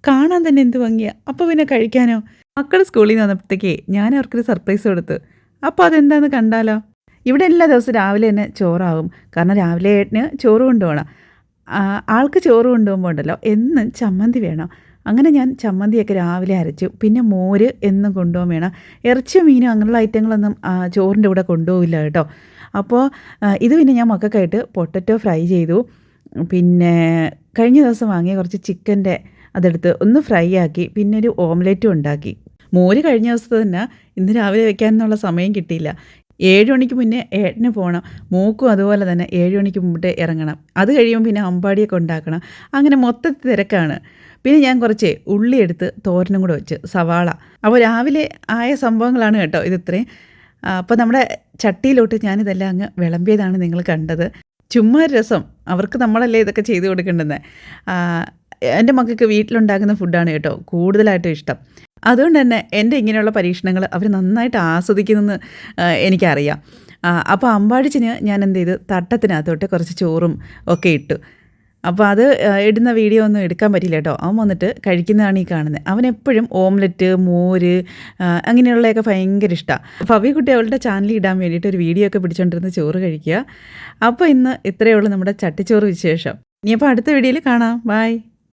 കാണാൻ തന്നെ എന്ത് ഭംഗിയാ. അപ്പോൾ പിന്നെ കഴിക്കാനോ? മക്കൾ സ്കൂളിൽ നിന്ന് വന്നപ്പോഴത്തേക്കേ ഞാൻ അവർക്കൊരു സർപ്രൈസ് കൊടുത്തു. അപ്പോൾ അതെന്താന്ന് കണ്ടാലോ? ഇവിടെ എല്ലാ ദിവസവും രാവിലെ തന്നെ ചോറാവും. കാരണം രാവിലെ ഏട്ടന് ചോറ് കൊണ്ടുപോകണം. ആൾക്ക് ചോറ് കൊണ്ടുപോകുമ്പോൾ ഉണ്ടല്ലോ എന്നും ചമ്മന്തി വേണം. അങ്ങനെ ഞാൻ ചമ്മന്തിയൊക്കെ രാവിലെ അരച്ചു. പിന്നെ മോര് എന്നും കൊണ്ടുപോകാൻ വേണം. ഇറച്ചിയോ മീനോ അങ്ങനെയുള്ള ഐറ്റങ്ങളൊന്നും ചോറിൻ്റെ കൂടെ കൊണ്ടുപോകില്ല കേട്ടോ. അപ്പോൾ ഇത് പിന്നെ ഞാൻ മക്കൾക്കായിട്ട് പൊട്ടറ്റോ ഫ്രൈ ചെയ്തു. പിന്നെ കഴിഞ്ഞ ദിവസം വാങ്ങിയ കുറച്ച് ചിക്കൻ്റെ അതെടുത്ത് ഒന്ന് ഫ്രൈ ആക്കി. പിന്നെ ഒരു ഓംലെറ്റും ഉണ്ടാക്കി. മോര് കഴിഞ്ഞ ദിവസത്തെ തന്നെ ഇന്ന് രാവിലെ വെക്കാനെന്നുള്ള സമയം കിട്ടിയില്ല. 7 മണിക്ക് മുന്നേ ഏട്ടന് പോകണം. മോക്കും അതുപോലെ തന്നെ 7 മണിക്ക് മുമ്പേ ഇറങ്ങണം. അത് കഴിയുമ്പോൾ പിന്നെ അമ്പാടിയൊക്കെ ഉണ്ടാക്കണം. അങ്ങനെ മൊത്തത്തിൽ തിരക്കാണ്. പിന്നെ ഞാൻ കുറച്ച് ഉള്ളി എടുത്ത് തോരനും കൂടെ വെച്ച്, സവാള. അപ്പോൾ രാവിലെ ആയ സംഭവങ്ങളാണ് കേട്ടോ ഇതിത്രയും. അപ്പോൾ നമ്മുടെ ചട്ടിയിലോട്ട് ഞാനിതെല്ലാം അങ്ങ് വിളമ്പിയതാണ് നിങ്ങൾ കണ്ടത്. ചുമ്മാ ഒരു രസം. അവർക്ക് നമ്മളല്ലേ ഇതൊക്കെ ചെയ്ത് കൊടുക്കേണ്ടത്. എൻ്റെ മക്കൾക്ക് വീട്ടിലുണ്ടാക്കുന്ന ഫുഡാണ് കേട്ടോ കൂടുതലായിട്ടും ഇഷ്ടം. അതുകൊണ്ട് തന്നെ എൻ്റെ ഇങ്ങനെയുള്ള പരീക്ഷണങ്ങൾ അവർ നന്നായിട്ട് ആസ്വദിക്കുമെന്ന് എനിക്കറിയാം. അപ്പോൾ അമ്പാടിച്ചിന് ഞാൻ എന്ത് ചെയ്തു, തട്ടത്തിനകത്തോട്ട് കുറച്ച് ചോറും ഒക്കെ ഇട്ടു. അപ്പോൾ അത് ഇടുന്ന വീഡിയോ ഒന്നും എടുക്കാൻ പറ്റില്ല കേട്ടോ. അവൻ വന്നിട്ട് കഴിക്കുന്നതാണ് ഈ കാണുന്നത്. അവനെപ്പോഴും ഓംലെറ്റ്, മോര് അങ്ങനെയുള്ളതൊക്കെ ഭയങ്കര ഇഷ്ടമാണ്. ഭവ്യക്കുട്ടി അവളുടെ ചാനലിൽ ഇടാൻ വേണ്ടിയിട്ട് ഒരു വീഡിയോ ഒക്കെ പിടിച്ചുകൊണ്ടിരുന്ന് ചോറ് കഴിക്കുക. അപ്പോൾ ഇന്ന് ഇത്രയേ ഉള്ളൂ നമ്മുടെ ചട്ടിച്ചോറ് വിശേഷം. ഇനിയപ്പോൾ അടുത്ത വീഡിയോയിൽ കാണാം. ബൈ.